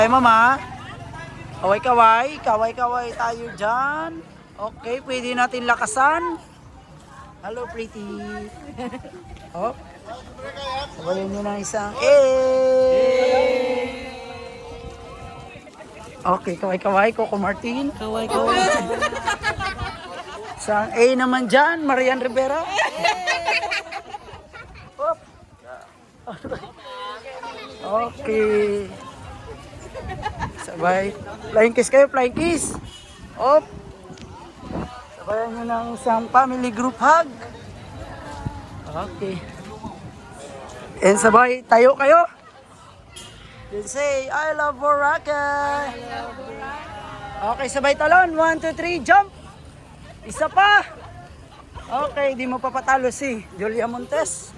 Ay, mama. Kaway-kaway. Kaway-kaway tayo dyan. Okay, pwede natin lakasan. Hello, pretty. Oh. Sabayan nyo ng isang Okay, kaway-kaway. Coco Martin. Kaway-kaway. Isang A naman dyan. Marian Rivera. Oh. Okay. Sabay. Flying kiss kayo, flying kiss. Op. Sabayan nyo ng isang family group hug. Okay. And sabay, tayo kayo. Then say, I love Boracay. Okay, sabay talon. 1, 2, 3, jump. Isa pa. Okay, di mo papatalo si Julia Montes.